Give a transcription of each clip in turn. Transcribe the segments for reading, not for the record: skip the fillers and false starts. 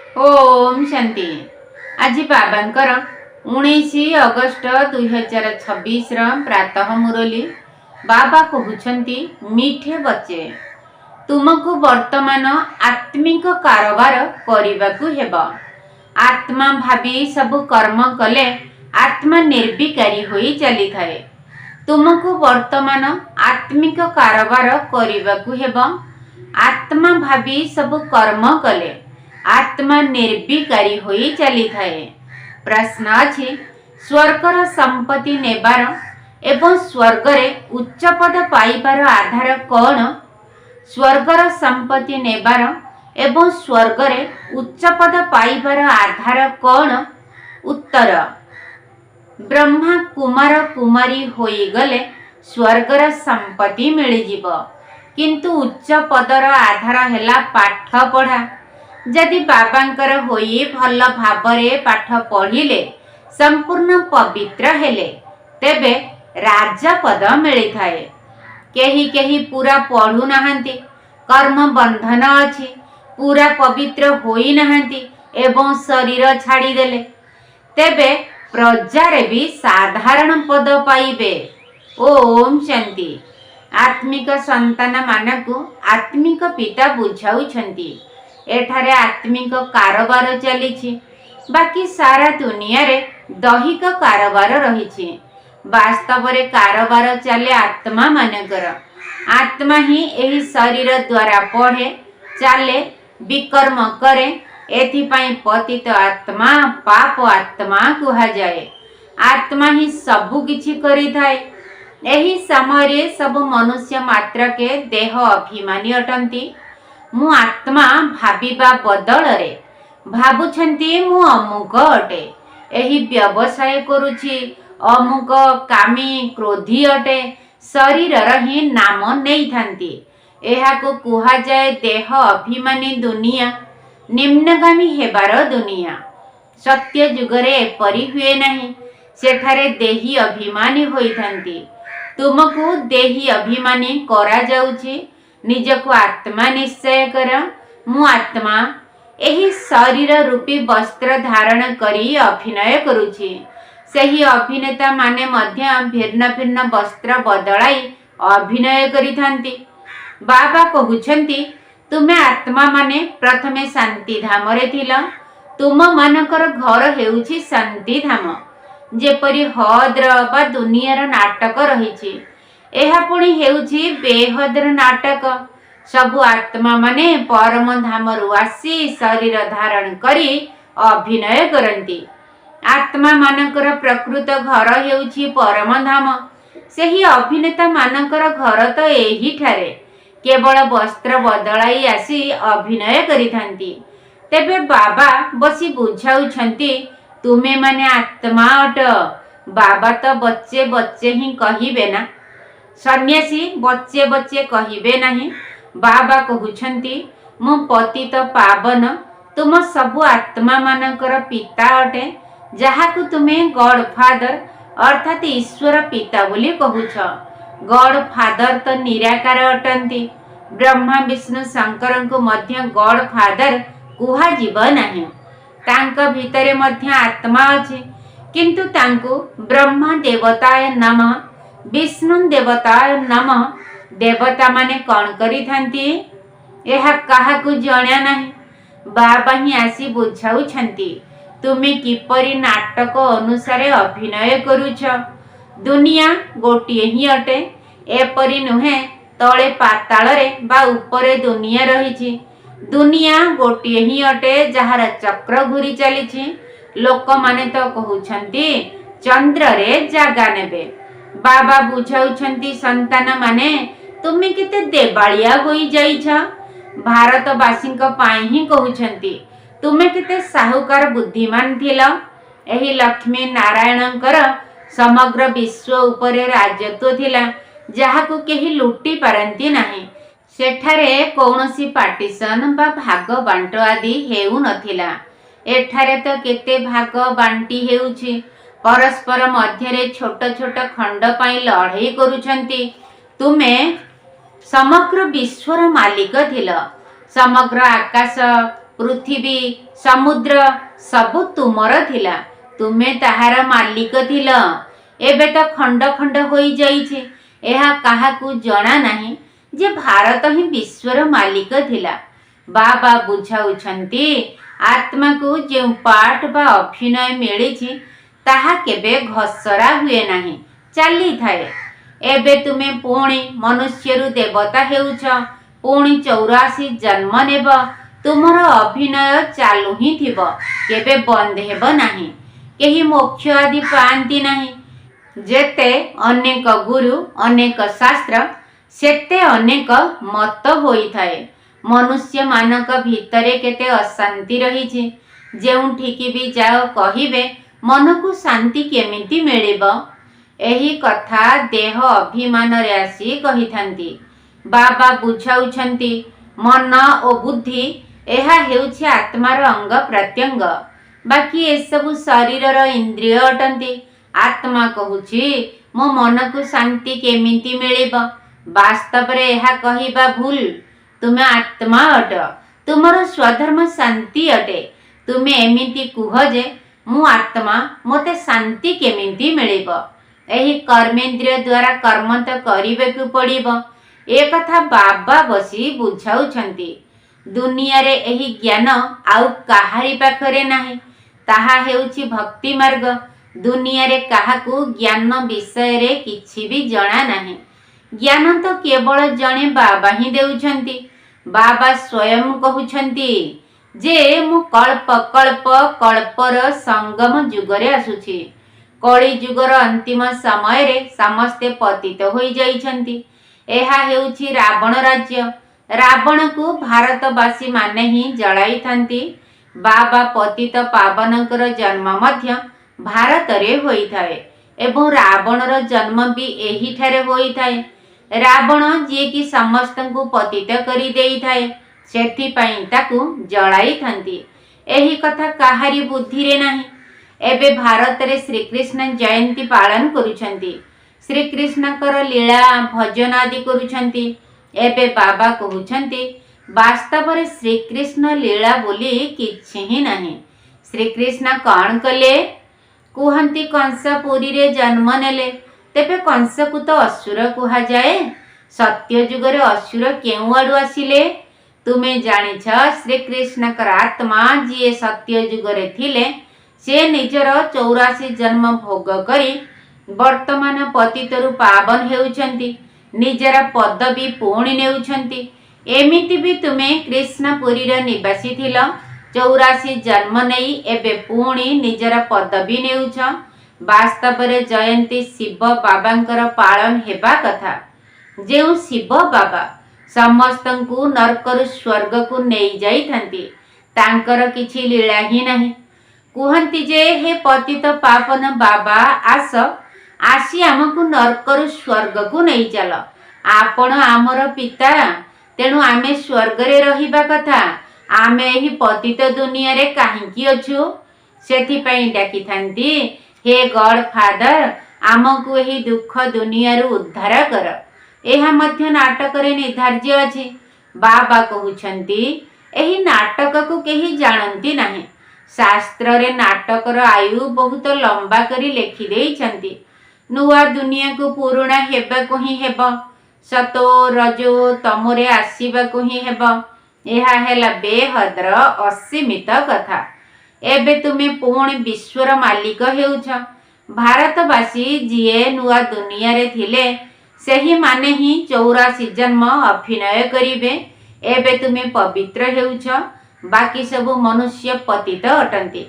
ओम शांति। आज बाबांकर 19 अगस्ट 2026 प्रातः मुरली बाबा कहउछंती मीठे बच्चे तुमको वर्तमान आत्मिक कारोबार करिबाकू हेबा। आत्मा भावी सब कर्म कले आत्मा निर्विकारी होई चली थाए। तुमको वर्तमान आत्मिक कारोबार करिबाकू हेबा। आत्मा भावी सब कर्म कले आत्मा निर्विकारी होई चली थाए। प्रश्न अछि स्वर्गर संपत्ति नेबार एवं स्वर्गरे उच्च पद पाइबार आधार कौन? स्वर्गर संपत्ति नेबार एवं स्वर्गरे उच्च पद पाइबार आधार कौन? उत्तर ब्रह्मा कुमार कुमारी होई गले स्वर्गर संपत्ति मिली जीव, किंतु उच्च पदर आधार हेला पाठ पढ़ा। जदि बाबांकर होई भल भावरे पाठ पढ़िले संपूर्ण पवित्र हेले तेबे राजपद मिली थाए। केही केही पूरा पढ़ु नाहंती, कर्म बंधन अछि, पूरा पवित्र होई नाहंती एवं शरीर छाड़ी देले तेबे प्रजारे भी साधारण पद पाइबे। ओम शांति। आत्मिक संतान मानकु आत्मिक पिता बुझाउछंती एठारे आत्मिक कारोबार चलीछि, बाकी सारा दुनिया रे दैहिक कारोबार रहिछि। वास्तव रे कारोबार चले आत्मा मानकर। आत्मा ही एही शरीर द्वारा पढ़े चाले विकर्म करे, एथिपाई पतित आत्मा पाप आत्मा कुहा जाए। आत्मा ही सबु किछि करि थाए। एही समय सब मनुष्य मात्र के देह अभिमानी अटंती। मु आत्मा भाविबा बदल रे भाबुछंती मु अमुक अटे, एही व्यवसाय करुछि, अमुक कामी क्रोधी अटे, शरीर ही नाम नहीं थांती। एहाको कुहा जाए देह अभिमानी दुनिया, निम्नगामी हेबार दुनिया। सत्य जुगरे एपरी हुए नहीं, सेठारे देही अभिमानी होई थांती। तुमको देही अभिमानी करा जाउछि, निजको आत्मा निश्चय कर। मु आत्मा एही शरीर रूपी वस्त्र धारण करी अभिनय करुछि। सही अभिनेता माने मध्य भिन्न भिन्न वस्त्र बदलाई अभिनय करिथांती। बाबा कहउछंती तुमे आत्मा माने प्रथमे शांति धाम रे थिला। तुम मानकर घर हेउछि शांति धाम। जेपरि हद्र बा दुनियार नाटक रहिछि, एहा पुणी हेउछि बेहद्र नाटक। सबु आत्मा माने परम धामरु आसी शरीर धारण करी अभिनय करंती। आत्मा मानकर प्रकृत घर हेउछि परम धाम। सेही अभिनेता मानकर घर तो एही ठारे, केवल वस्त्र बदलाई आसी अभिनय करिथांती। तेबे बाबा बसी बुझाउछंती तुमे माने आत्मा अट। बाबा तो बच्चे बच्चे ही कहिबे ना, सन्यासी बच्चे बच्चे कहिबे नहीं। बाबा कहउछंती मु पतित पावन तुम सबु आत्मा मानकर पिता अटे, जहाकु तुमे गॉड फादर अर्थात ईश्वर पिता बोली कहउछ। गॉड फादर तो निराकार अटंती। ब्रह्मा विष्णु शंकर को मध्य गॉड फादर कुहा जीव नाही। तांक भितरे मध्य आत्मा अछि, किंतु तांकु ब्रह्मा देवताय नमः, विष्णु देवताय नमः। देवता माने कौन करी थांती एहा काहाकु जण्या नाही। बाबा ही आसी बुझाउछंती तुमे किपरि नाटक अनुसारे अभिनय करुछ। दुनिया गोटिए ही अटे, एपरि नुहे तळे पाताल रे बा उपरे दुनिया रहिछि। दुनिया गोटिए ही अटे, जहार चक्र घुरी चलीछि। लोक माने तो कहउछंती चंद्र रे जागा नेबे। बाबा बुझाउछंती संतान माने तुमे केते देबालिया होई जाइछ। भारतवासी पाई ही कहउछंती तुमे केते साहुकार बुद्धिमान थिल। एही लक्ष्मी नारायणकर समग्र विश्व उपरे राजत्व थिला, जहाकु केही लुटी पारंती नाही। सेठारे कौनसी पार्टीशन बा भाग बांट आदि हेउ नथिला। एठारे तो केते भाग बांटी हेउछि। परस्पर मध्यरे छोट छोट खंड पाई लड़ाई करुछंती। तुमे समग्र विश्वर मालिक थिल। समग्र आकाश पृथ्वी समुद्र सबु तुमर थिला, तुमे ताहार मालिक थिल। एबे तो खंड खंड होई जाइछे, एहा काहाकू जणा नाही जे भारत ही विश्वर मालिक थिला। बाबा बुझाउछंती आत्मा को जे पाठ बा अभिनय मिलिछि ताहा केबे घसरा हुए नाही, चाली थाए। एबे तुमे पुणी मनुष्यरु देवता हेउछ, पुणी 84 जन्म नेब, तुमर अभिनय चालू ही थिब, केबे बंद हेब नाही। केही मोक्ष आदि पांती नाही। जेते अनेक गुरु अनेक शास्त्र सेते अनेक मत होई थाए। मनुष्य मानक भितरे केते अशांति रहिछि, जेउठिकी भी जाओ कहिबे मन को शांति केमिति मिलिब। एही कथा देह अभिमान रे आसी कहिथांती। बाबा बुझाउछंती मन ओ बुद्धि एहा हेउछि आत्मार अंग प्रत्यंग, बाकी एसबु शरीरर इंद्रिय अटंती। आत्मा कहुछि मो मन को शांति केमिति मिलिब। वास्तव रे एहा कहिबा भूल। तुमे आत्मा अट, तुमर स्वधर्म शांति अटे। तुमे एमिति कुह जे मु आत्मा, मोते शांति केमिति मिलिब। एही कर्मेंद्रिय द्वारा कर्म तो करिबेकु पड़िब। ए कथा बाबा बसी बुझाउछंती। दुनिया रे एही ज्ञान आउ काहारी पाखरे नाही, ताहा हेउछि भक्ति मार्ग। दुनिया रे काहाकू ज्ञान विषय रे किछि भी जणा नाही। ज्ञान तो केवल जणे बाबा ही देउछंती। बाबा स्वयं कहुछंती जे मु कल्प कल्प कल्पर संगम जुगरे आसुछि। कली जुगर अंतिम समय रे समस्ते पतित होई जाइछंती। एहा हेउछि रावण राज्य। रावण को भारतवासी माने ही जलाई थांती। बाबा पतित पावनकर जन्म मध्य भारत रे होई थाए एवं रावणर जन्म भी एही ठारे होई थाए। रावण जे कि समस्त को पतित करी देई थाए, सेथि पई ताकू जलाई थांती। एही कथा काहारी बुद्धि रे नाही। एबे भारत रे श्री कृष्ण जयंती पालन करुछंती। श्री कृष्णकर लीला भजन आदि करुछंती। एबे बाबा कहुछंती वास्तव रे श्री कृष्ण लीला बोली किछि ही नाही। श्री कृष्ण कौन कले कुहंती कंसपुरी रे जन्म नेले, तेबे कंस को तो असुर कुहा जाए। सत्य जुगरे असुर केउ आडु आसिले? तुमे जानिछ श्री कृष्णकर आत्मा जी सत्य जुगरे थिले, से निजर 84 जन्म भोग करी वर्तमान पतितरु पावन हेउछंती, निजर पदवी पुणी नेउछंती। एमिति भी तुमे कृष्णपुरी रे निवासी थिल, 84 जन्म नहीं एबे पुणी निजर पदवी नेउछ। वास्तव रे जयंती शिव बाबांकर पालन हेबा कथा। जेउ शिव बाबा समस्तंकु नरकरु स्वर्ग को नहीं जाई थांती, तांकर किछि लीला ही नहीं। कुहंती जे हे पतित पापन बाबा आस, आसी आमको नरकरु स्वर्ग को नहीं चल। आपण आमर पिता, तेणु आमे स्वर्ग रे रहिबा कथा। आमे ही पतित दुनिया रे काहींकी अछु? सेथि पई डाकी थांती, हे गॉड फादर आमको एही दुख दुनिया रू उद्धार कर। एहा मध्य नाटक रे निर्धार्य अछि। बाबा कहुछंती एही नाटक को केही जानंती नाही। शास्त्र रे नाटकर आयु बहुत लंबा करी लेखि देइछंती। नुआ दुनिया को पुराणा हेबा को ही हेब, सतो रजो तमरे आसीबा को ही हेब। एहा हेला बेहद्र असीमित कथा। एबे तुमे पुणी विश्वर मालिक हेउछ। भारतवासी जिए नुआ दुनिया रे थिले, सेही माने ही 84 जन्म अभिनय करिवे। एबे तुमे पवित्र हेउछ, बाकी सब मनुष्य पतित अटंती।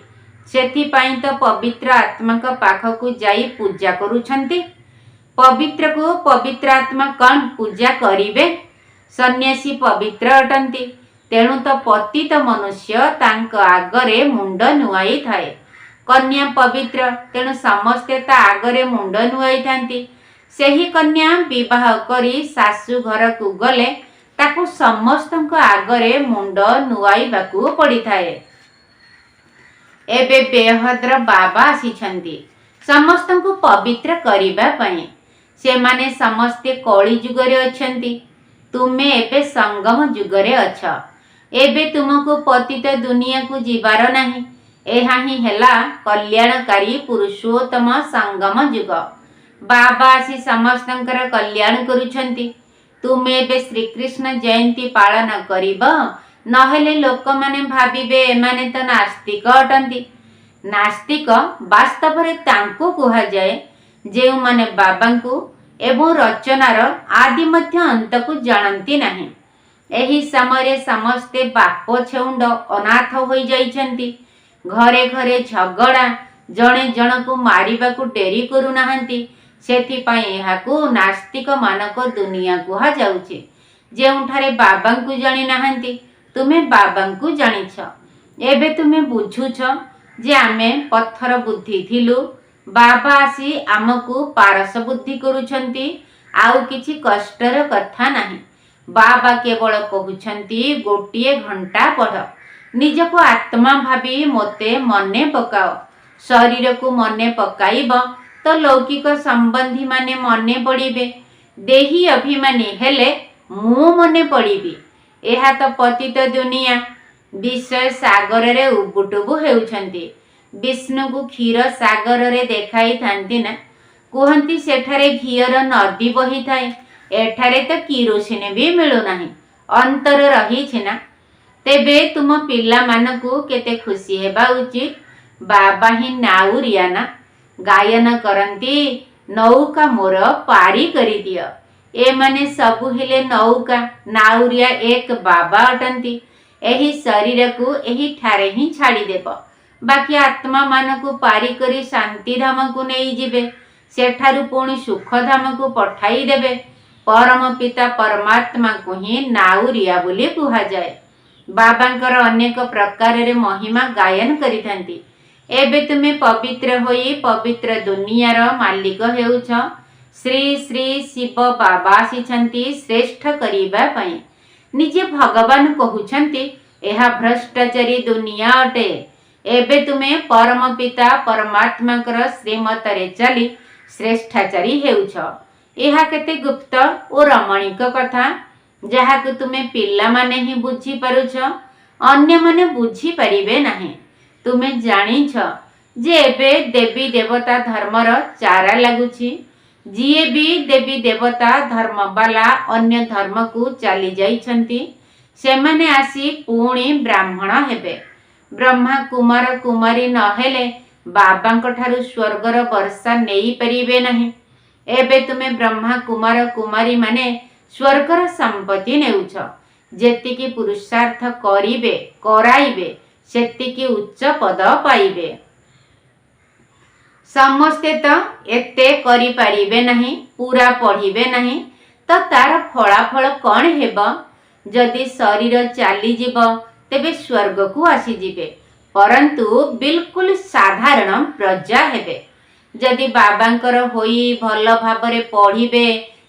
सेथि पई तो पवित्र आत्मा का पाखकु जाई पूजा करूछंती। पवित्र को पवित्र आत्मा कौन पूजा करिवे? सन्यासी पवित्र अटंती, तेणु तो पतित मनुष्य तांक आगरे मुंड नुआई थाए। कन्या पवित्र, तेणु समस्ते ता आगरे मुंड नुआई थांती। सेही कन्या विवाह करी सासु घर को गले ताकू समस्तंक आगरे मुंड नुआइबाकू पड़ी थाए। एबे बेहद्र बाबा आसीछंती समस्तंकु पवित्र करिबा पई। से माने समस्ते कली जुगरे अछंती, तुमे एबे संगम जुगरे अछ। एबे तुमको पतित दुनिया को जीवार नहीं। ଏହା ହିଁ ହେଲା କଲ୍ୟାଣକାରୀ ପୁରୁଷୋତ୍ତମ ସଙ୍ଗମ ଯୁଗ। ବାବା ଆସି ସମସ୍ତଙ୍କର କଲ୍ୟାଣ କରୁଛନ୍ତି। ତୁମେ ଏବେ ଶ୍ରୀକୃଷ୍ଣ ଜୟନ୍ତୀ ପାଳନ କରିବ, ନହେଲେ ଲୋକମାନେ ଭାବିବେ ଏମାନେ ତ ନାସ୍ତିକ ଅଟନ୍ତି। ନାସ୍ତିକ ବାସ୍ତବରେ ତାଙ୍କୁ କୁହାଯାଏ ଯେଉଁମାନେ ବାବାଙ୍କୁ ଏବଂ ରଚନାର ଆଦି ମଧ୍ୟ ଅନ୍ତକୁ ଜାଣନ୍ତି ନାହିଁ। ଏହି ସମୟରେ ସମସ୍ତେ ବାପ ଛେଉଣ୍ଡ ଅନାଥ ହୋଇଯାଇଛନ୍ତି। ଘରେ ଘରେ ଝଗଡ଼ା, ଜଣେ ଜଣକୁ ମାରିବାକୁ ଡେରି କରୁନାହାନ୍ତି। ସେଥିପାଇଁ ଏହାକୁ ନାସ୍ତିକ ମାନଙ୍କ ଦୁନିଆ କୁହାଯାଉଛି। ଯେଉଁଠାରେ ବାବାଙ୍କୁ ଜାଣିନାହାନ୍ତି, ତୁମେ ବାବାଙ୍କୁ ଜାଣିଛ। ଏବେ ତୁମେ ବୁଝୁଛ ଯେ ଆମେ ପଥର ବୁଦ୍ଧି ଥିଲୁ, ବାବା ଆସି ଆମକୁ ପାରସ ବୁଦ୍ଧି କରୁଛନ୍ତି। ଆଉ କିଛି କଷ୍ଟର କଥା ନାହିଁ। ବାବା କେବଳ କହୁଛନ୍ତି ଗୋଟିଏ ଘଣ୍ଟା ପଢ଼, ନିଜକୁ ଆତ୍ମା ଭାବି ମୋତେ ମନେ ପକାଅ। ଶରୀରକୁ ମନେ ପକାଇବ ତ ଲୌକିକ ସମ୍ବନ୍ଧୀ ମାନେ ମନେ ପଡ଼ିବେ। ଦେହୀ ଅଭିମାନୀ ହେଲେ ମୁଁ ମନେ ପଡ଼ିବି। ଏହା ତ ପତିତ ଦୁନିଆ। ବିଷୟ ସାଗରରେ ଉବୁଟୁବୁ ହେଉଛନ୍ତି। ବିଷ୍ଣୁକୁ କ୍ଷୀର ସାଗରରେ ଦେଖାଇଥାନ୍ତି ନା, କୁହନ୍ତି ସେଠାରେ ଘିଅର ନଦୀ ବହିଥାଏ। ଏଠାରେ ତ କିରୋସିନି ବି ମିଳୁନାହିଁ। ଅନ୍ତର ରହିଛି ନା। ତେବେ ତୁମ ପିଲାମାନଙ୍କୁ କେତେ ଖୁସି ହେବା ଉଚିତ। ବାବା ହିଁ ନାଉରିଆ ନା, ଗାୟନ କରନ୍ତି ନୌକା ମୋର ପାରି କରିଦିଅ। ଏମାନେ ସବୁ ହେଲେ ନୌକା, ନାଉରିଆ ଏକ ବାବା ଅଟନ୍ତି। ଏହି ଶରୀରକୁ ଏହିଠାରେ ହିଁ ଛାଡ଼ିଦେବ। ବାକି ଆତ୍ମାମାନଙ୍କୁ ପାରି କରି ଶାନ୍ତିଧାମକୁ ନେଇଯିବେ। ସେଠାରୁ ପୁଣି ସୁଖଧାମକୁ ପଠାଇ ଦେବେ। ପରମ ପିତା ପରମାତ୍ମାକୁ ହିଁ ନାଉରିଆ ବୋଲି କୁହାଯାଏ। ବାବାଙ୍କର ଅନେକ ପ୍ରକାରରେ ମହିମା ଗାୟନ କରିଥାନ୍ତି। ଏବେ ତୁମେ ପବିତ୍ର ହୋଇ ପବିତ୍ର ଦୁନିଆର ମାଲିକ ହେଉଛ। ଶ୍ରୀ ଶ୍ରୀ ଶିବ ବାବା ଆସିଛନ୍ତି ଶ୍ରେଷ୍ଠ କରିବା ପାଇଁ। ନିଜେ ଭଗବାନ କହୁଛନ୍ତି ଏହା ଭ୍ରଷ୍ଟାଚାରୀ ଦୁନିଆ ଅଟେ। ଏବେ ତୁମେ ପରମ ପିତା ପରମାତ୍ମାଙ୍କର ଶ୍ରୀମତରେ ଚାଲି ଶ୍ରେଷ୍ଠାଚାରୀ ହେଉଛ। ଏହା କେତେ ଗୁପ୍ତ ଓ ରମଣୀକ କଥା, ଯାହାକୁ ତୁମେ ପିଲାମାନେ ହିଁ ବୁଝିପାରୁଛ, ଅନ୍ୟମାନେ ବୁଝିପାରିବେ ନାହିଁ। ତୁମେ ଜାଣିଛ ଯେ ଏବେ ଦେବୀ ଦେବତା ଧର୍ମର ଚାରା ଲାଗୁଛି। ଯିଏ ବି ଦେବୀ ଦେବତା ଧର୍ମବାଲା ଅନ୍ୟ ଧର୍ମକୁ ଚାଲି ଯାଇଛନ୍ତି, ସେମାନେ ଆସି ପୁଣି ବ୍ରାହ୍ମଣ ହେବେ। ବ୍ରହ୍ମା କୁମାର କୁମାରୀ ନହେଲେ ବାବାଙ୍କ ଠାରୁ ସ୍ୱର୍ଗର ବର୍ଷା ନେଇପାରିବେ ନାହିଁ। ଏବେ ତୁମେ ବ୍ରହ୍ମା କୁମାର କୁମାରୀ ମାନେ ସ୍ୱର୍ଗର ସମ୍ପତ୍ତି ନେଉଛ। ଯେତିକି ପୁରୁଷାର୍ଥ କରିବେ କରାଇବେ, ସେତିକି ଉଚ୍ଚ ପଦ ପାଇବେ। ସମସ୍ତେ ତ ଏତେ କରିପାରିବେ ନାହିଁ, ପୁରା ପଢ଼ିବେ ନାହିଁ, ତ ତାର ଫଳାଫଳ କ'ଣ ହେବ? ଯଦି ଶରୀର ଚାଲିଯିବ ତେବେ ସ୍ୱର୍ଗକୁ ଆସିଯିବେ, ପରନ୍ତୁ ବିଲକୁଲ ସାଧାରଣ ପ୍ରଜା ହେବେ। ଯଦି ବାବାଙ୍କର ହୋଇ ଭଲ ଭାବରେ ପଢ଼ିବେ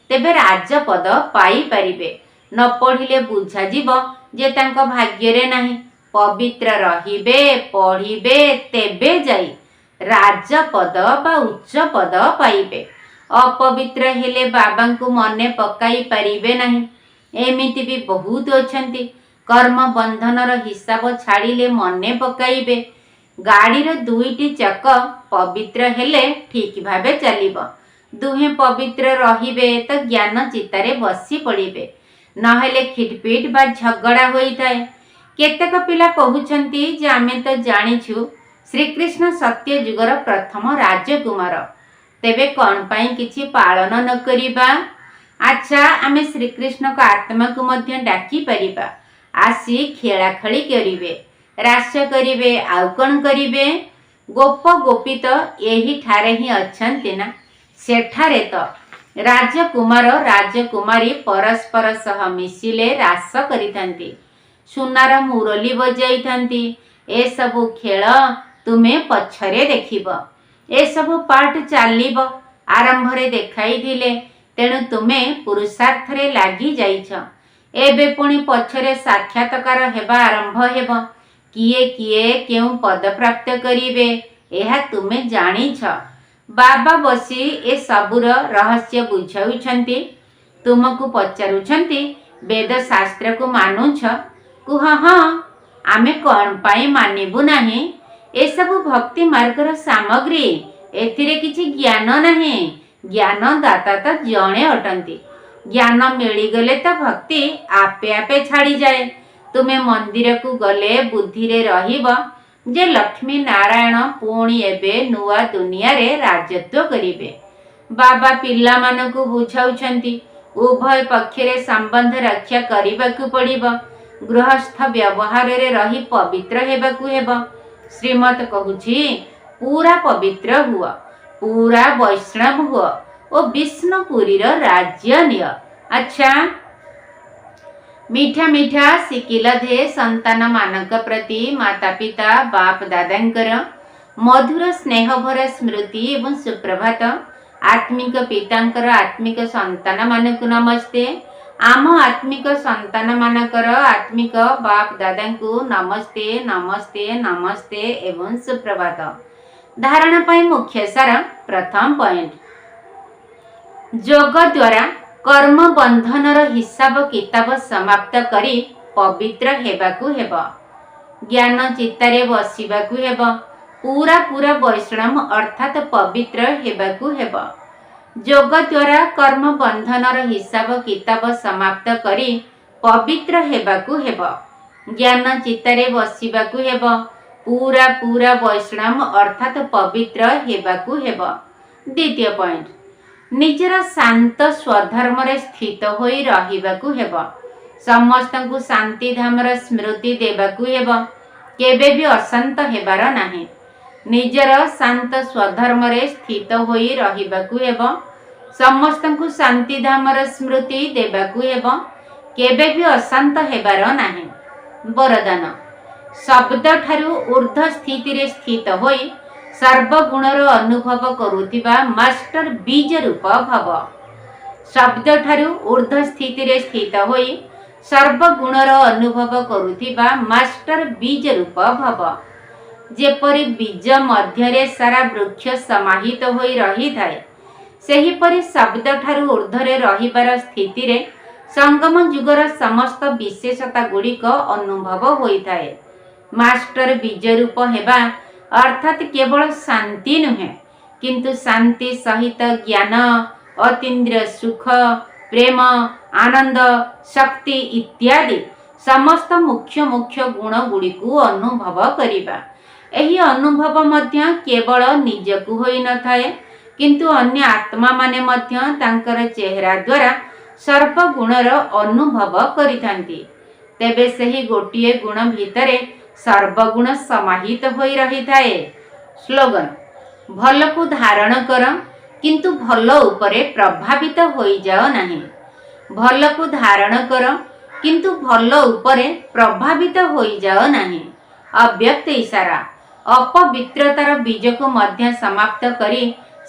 ତେବେ ରାଜପଦ ପାଇପାରିବେ। ନ ପଢ଼ିଲେ ବୁଝାଯିବ ଯେ ତାଙ୍କ ଭାଗ୍ୟରେ ନାହିଁ। ପବିତ୍ର ରହିବେ, ପଢ଼ିବେ, ତେବେ ଯାଇ ରାଜପଦ ବା ଉଚ୍ଚ ପଦ ପାଇବେ। ଅପବିତ୍ର ହେଲେ ବାବାଙ୍କୁ ମନେ ପକାଇ ପାରିବେ ନାହିଁ। ଏମିତି ବି ବହୁତ ଅଛନ୍ତି, କର୍ମ ବନ୍ଧନର ହିସାବ ଛାଡ଼ିଲେ ମନେ ପକାଇବେ। ଗାଡ଼ିର ଦୁଇଟି ଚକ ପବିତ୍ର ହେଲେ ଠିକ୍ ଭାବେ ଚାଲିବ। ଦୁହେଁ ପବିତ୍ର ରହିବେ ତ ଜ୍ଞାନ ଚିତାରେ ବସି ପଡ଼ିବେ, ନହେଲେ ଖିଟପିଟ ବା ଝଗଡ଼ା ହୋଇଥାଏ। କେତେକ ପିଲା କହୁଛନ୍ତି ଯେ ଆମେ ତ ଜାଣିଛୁ ଶ୍ରୀକୃଷ୍ଣ ସତ୍ୟ ଯୁଗର ପ୍ରଥମ ରାଜକୁମାର, ତେବେ କ'ଣ ପାଇଁ କିଛି ପାଳନ ନ କରିବା? ଆଚ୍ଛା, ଆମେ ଶ୍ରୀକୃଷ୍ଣଙ୍କ ଆତ୍ମାକୁ ମଧ୍ୟ ଡାକିପାରିବା। ଆସି ଖେଳାଖେଳି କରିବେ, ରାସ କରିବେ, ଆଉ କ'ଣ କରିବେ? ଗୋପ ଗୋପୀ ତ ଏହିଠାରେ ହିଁ ଅଛନ୍ତି ନା। ସେଠାରେ ତ ରାଜକୁମାର ରାଜକୁମାରୀ ପରସ୍ପର ସହ ମିଶିଲେ ରାସ କରିଥାନ୍ତି, ସୁନାର ମୁରଲି ବଜାଇଥାନ୍ତି। ଏସବୁ ଖେଳ ତୁମେ ପଛରେ ଦେଖିବ। ଏସବୁ ପାଠ ଚାଲିବ। ଆରମ୍ଭରେ ଦେଖାଇଥିଲେ, ତେଣୁ ତୁମେ ପୁରୁଷାର୍ଥରେ ଲାଗି ଯାଇଛ। ଏବେ ପୁଣି ପଛରେ ସାକ୍ଷାତକାର ହେବା ଆରମ୍ଭ ହେବ। କିଏ କିଏ କେଉଁ ପଦ ପ୍ରାପ୍ତ କରିବେ, ଏହା ତୁମେ ଜାଣିଛ। ବାବା ବସି ଏସବୁର ରହସ୍ୟ ବୁଝାଉଛନ୍ତି। ତୁମକୁ ପଚାରୁଛନ୍ତି ବେଦ ଶାସ୍ତ୍ରକୁ ମାନୁଛ? କୁହ ହଁ, ଆମେ କ'ଣ ପାଇଁ ମାନିବୁ ନାହିଁ? ଏସବୁ ଭକ୍ତି ମାର୍ଗର ସାମଗ୍ରୀ, ଏଥିରେ କିଛି ଜ୍ଞାନ ନାହିଁ। ଜ୍ଞାନ ଦାତା ତ ଜଣେ ଅଟନ୍ତି। ଜ୍ଞାନ ମିଳିଗଲେ ତ ଭକ୍ତି ଆପେ ଆପେ ଛାଡ଼ିଯାଏ। ତୁମେ ମନ୍ଦିରକୁ ଗଲେ ବୁଦ୍ଧିରେ ରହିବ ଯେ ଲକ୍ଷ୍ମୀ ନାରାୟଣ ପୁଣି ଏବେ ନୂଆ ଦୁନିଆରେ ରାଜତ୍ୱ କରିବେ। ବାବା ପିଲାମାନଙ୍କୁ ବୁଝାଉଛନ୍ତି, ଉଭୟ ପକ୍ଷରେ ସମ୍ବନ୍ଧ ରକ୍ଷା କରିବାକୁ ପଡ଼ିବ। ଗୃହସ୍ଥ ବ୍ୟବହାରରେ ରହି ପବିତ୍ର ହେବାକୁ ହେବ। ଶ୍ରୀମତ କହୁଛି, ପୁରା ପବିତ୍ର ହୁଅ, ପୁରା ବୈଷ୍ଣବ ହୁଅ ଓ ବିଷ୍ଣୁପୁରୀର ରାଜ୍ୟ ନିଅ। ଆଚ୍ଛା, ମିଠା ମିଠା ଶିଖିଲ ଯେ ସନ୍ତାନମାନଙ୍କ ପ୍ରତି ମାତା ପିତା ବାପ ଦାଦାଙ୍କର ମଧୁର ସ୍ନେହଭରା ସ୍ମୃତି ଏବଂ ସୁପ୍ରଭାତ। ଆତ୍ମିକ ପିତାଙ୍କର ଆତ୍ମିକ ସନ୍ତାନମାନଙ୍କୁ ନମସ୍ତେ। ଆମ ଆତ୍ମିକ ସନ୍ତାନମାନଙ୍କର ଆତ୍ମିକ ବାପ ଦାଦାଙ୍କୁ ନମସ୍ତେ ନମସ୍ତେ ନମସ୍ତେ ଏବଂ ସୁପ୍ରଭାତ। ଧାରଣା ପାଇଁ ମୁଖ୍ୟ ସାର। ପ୍ରଥମ ପଏଣ୍ଟ, ଯୋଗ ଦ୍ୱାରା କର୍ମ ବନ୍ଧନର ହିସାବ କିତାବ ସମାପ୍ତ କରି ପବିତ୍ର ହେବାକୁ ହେବ। ଜ୍ଞାନ ଚିତ୍ତରେ ବସିବାକୁ ହେବ। ପୁରା ପୁରା ବୈଷ୍ଣବ ଅର୍ଥାତ୍ ପବିତ୍ର ହେବାକୁ ହେବ। ଯୋଗ ଦ୍ୱାରା କର୍ମ ବନ୍ଧନର ହିସାବ କିତାବ ସମାପ୍ତ କରି ପବିତ୍ର ହେବାକୁ ହେବ। ଜ୍ଞାନ ଚିତ୍ତରେ ବସିବାକୁ ହେବ। ପୁରା ପୁରା ବୈଷ୍ଣବ ଅର୍ଥାତ୍ ପବିତ୍ର ହେବାକୁ ହେବ। ଦ୍ୱିତୀୟ ପଏଣ୍ଟ, ନିଜର ଶାନ୍ତ ସ୍ୱଧର୍ମରେ ସ୍ଥିତ ହୋଇ ରହିବାକୁ ହେବ। ସମସ୍ତଙ୍କୁ ଶାନ୍ତିଧାମର ସ୍ମୃତି ଦେବାକୁ ହେବ। କେବେ ବି ଅଶାନ୍ତ ହେବାର ନାହିଁ। ନିଜର ଶାନ୍ତ ସ୍ୱଧର୍ମରେ ସ୍ଥିତ ହୋଇ ରହିବାକୁ ହେବ। ସମସ୍ତଙ୍କୁ ଶାନ୍ତିଧାମର ସ୍ମୃତି ଦେବାକୁ ହେବ। କେବେ ବି ଅଶାନ୍ତ ହେବାର ନାହିଁ। ବରଦାନ, ଶବ୍ଦଠାରୁ ଉର୍ଦ୍ଧ୍ୱ ସ୍ଥିତିରେ ସ୍ଥିତ ହୋଇ ସର୍ବଗୁଣର ଅନୁଭବ କରୁଥିବା ମାଷ୍ଟର ବୀଜ ରୂପ ଭବ। ଶବ୍ଦଠାରୁ ଉର୍ଦ୍ଧ୍ୱ ସ୍ଥିତିରେ ସ୍ଥିତ ହୋଇ ସର୍ବଗୁଣର ଅନୁଭବ କରୁଥିବା ମାଷ୍ଟର ବୀଜ ରୂପ ଭବ। ଯେପରି ବୀଜ ମଧ୍ୟରେ ସାରା ବୃକ୍ଷ ସମାହିତ ହୋଇ ରହିଥାଏ, ସେହିପରି ଶବ୍ଦଠାରୁ ଉର୍ଦ୍ଧ୍ୱରେ ରହିବାର ସ୍ଥିତିରେ ସଙ୍ଗମ ଯୁଗର ସମସ୍ତ ବିଶେଷତା ଗୁଡ଼ିକ ଅନୁଭବ ହୋଇଥାଏ। ମାଷ୍ଟର ବୀଜ ରୂପ ହେବା ଅର୍ଥାତ୍ କେବଳ ଶାନ୍ତି ନୁହେଁ, କିନ୍ତୁ ଶାନ୍ତି ସହିତ ଜ୍ଞାନ, ଅତୀନ୍ଦ୍ରିୟ ସୁଖ, ପ୍ରେମ, ଆନନ୍ଦ, ଶକ୍ତି ଇତ୍ୟାଦି ସମସ୍ତ ମୁଖ୍ୟ ମୁଖ୍ୟ ଗୁଣ ଗୁଡ଼ିକୁ ଅନୁଭବ କରିବା। ଏହି ଅନୁଭବ ମଧ୍ୟ କେବଳ ନିଜକୁ ହୋଇନଥାଏ, କିନ୍ତୁ ଅନ୍ୟ ଆତ୍ମାମାନେ ମଧ୍ୟ ତାଙ୍କର ଚେହେରା ଦ୍ୱାରା ସର୍ବଗୁଣର ଅନୁଭବ କରିଥାନ୍ତି। ତେବେ ସେହି ଗୋଟିଏ ଗୁଣ ଭିତରେ ସର୍ବଗୁଣ ସମାହିତ ହୋଇ ରହିଥାଏ। ସ୍ଲୋଗାନ, ଭଲକୁ ଧାରଣ କର କିନ୍ତୁ ଭଲ ଉପରେ ପ୍ରଭାବିତ ହୋଇଯାଅ ନାହିଁ। ଭଲକୁ ଧାରଣ କର କିନ୍ତୁ ଭଲ ଉପରେ ପ୍ରଭାବିତ ହୋଇଯାଅ ନାହିଁ। ଅବ୍ୟକ୍ତ ଇଶାରା, ଅପବିତ୍ରତାର ବୀଜକୁ ମଧ୍ୟ ସମାପ୍ତ କରି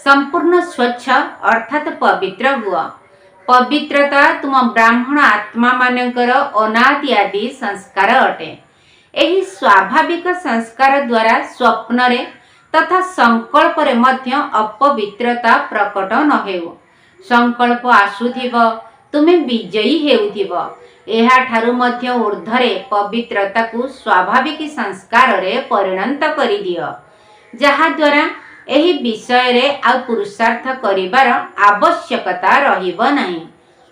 ସମ୍ପୂର୍ଣ୍ଣ ସ୍ୱଚ୍ଛ ଅର୍ଥାତ୍ ପବିତ୍ର ହୁଅ। ପବିତ୍ରତା ତୁମ ବ୍ରାହ୍ମଣ ଆତ୍ମାମାନଙ୍କର ଅନାଦି ଆଦି ସଂସ୍କାର ଅଟେ। ଏହି ସ୍ୱାଭାବିକ ସଂସ୍କାର ଦ୍ୱାରା ସ୍ୱପ୍ନରେ ତଥା ସଂକଳ୍ପରେ ମଧ୍ୟ ଅପବିତ୍ରତା ପ୍ରକଟ ନ ହେଉ। ସଂକଳ୍ପ ଆସୁଥିବ, ତୁମେ ବିଜୟୀ ହେଉଥିବ। ଏହାଠାରୁ ମଧ୍ୟ ଉର୍ଦ୍ଧ୍ୱରେ ପବିତ୍ରତାକୁ ସ୍ୱାଭାବିକ ସଂସ୍କାରରେ ପରିଣତ କରିଦିଅ, ଯାହାଦ୍ୱାରା ଏହି ବିଷୟରେ ଆଉ ପୁରୁଷାର୍ଥ କରିବାର ଆବଶ୍ୟକତା ରହିବ ନାହିଁ।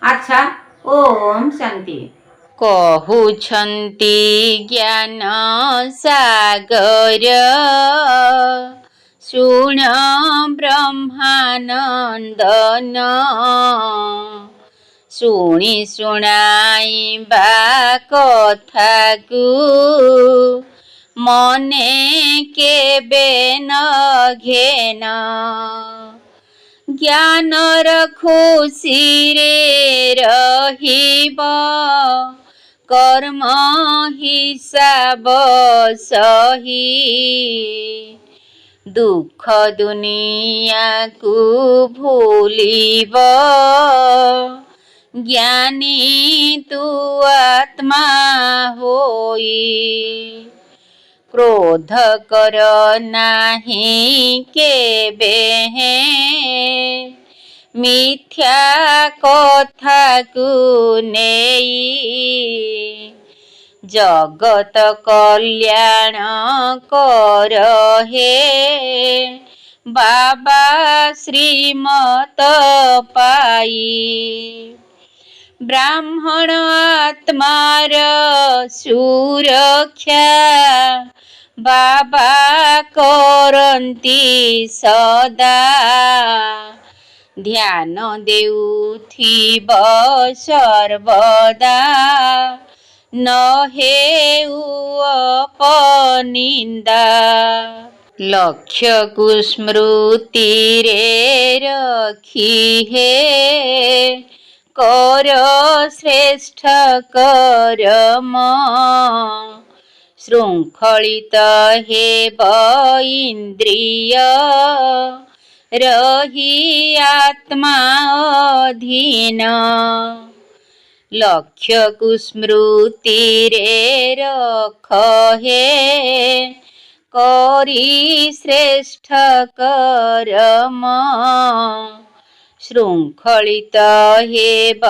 ଆଚ୍ଛା, ଓମ୍ ଶାନ୍ତି। କହୁଛନ୍ତି ଜ୍ଞାନ ସାଗର, ଶୁଣ ବ୍ରହ୍ମାନନ୍ଦନ। ଶୁଣି ଶୁଣାଇବା କଥାକୁ ମନେ କେବେ ନ ଘେନ। ଜ୍ଞାନର ଖୁସିରେ ରହିବ, କର୍ମ ହିସାବ ସହି। ଦୁଃଖ ଦୁନିଆକୁ ଭୁଲିବ, ଜ୍ଞାନୀ ତୁ ଆତ୍ମା ହୋଇ। କ୍ରୋଧ କର ନାହିଁ କେବେ ହେଁ, ମିଥ୍ୟା କଥାକୁ ନେଇ। जगत कल्याण कर हे बाबा श्रीमत पाई। ब्राह्मण आत्मार सुरक्षा बाबा करंती सदा। ध्यान देउथिब सर्वदा न हेउ अपनिंदा। लक्ष्य को स्मृति रे रखी हे कर श्रेष्ठ कर्म। शृंखलित हेब इंद्रिय रही आत्मा अधीन। लक्ष्य को स्मृति रे रख हे करी श्रेष्ठ कर्म। शृंखलित हेब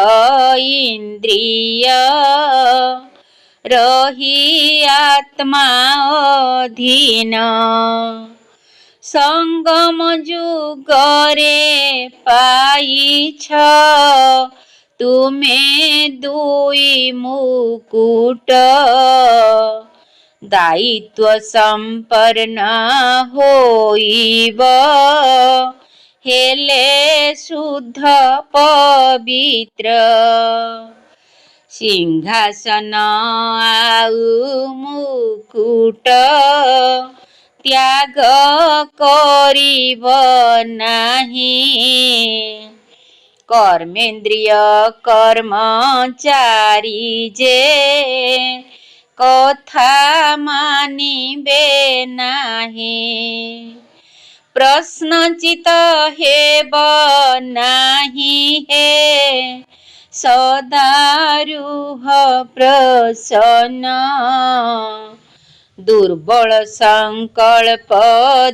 इंद्रिय रही आत्मा अधीन। संगम जुगरे पाइछ तुमे दुई मुकुट। दायित्व संपन्न होइब हेले शुद्ध पवित्र। सिंहासन आउ मुकुट त्याग करिब नाही। कर्मेन्द्रिय कर्मचारी जे कथा मानिबे नाही। प्रश्नचित हेब नाही हे सदा रुह प्रसन्न। दुर्बल संकल्प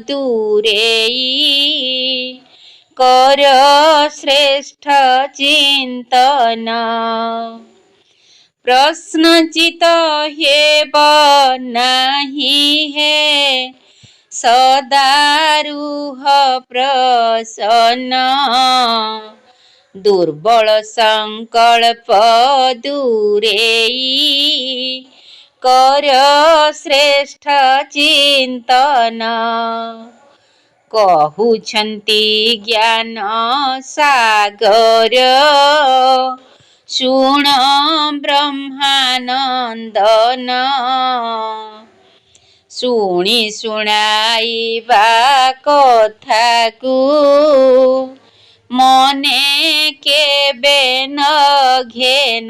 दूरेई कर श्रेष्ठ चिंतन। प्रश्नचित हेब नाही हे सदा रुह प्रसन्न। दुर्बल संकल्प दूरेई कर श्रेष्ठ चिंतन। कहुछन्ति ज्ञान सागर शुण ब्रह्मानंदन। शुणी शुणाइबा कथा को मने केबे न घेन।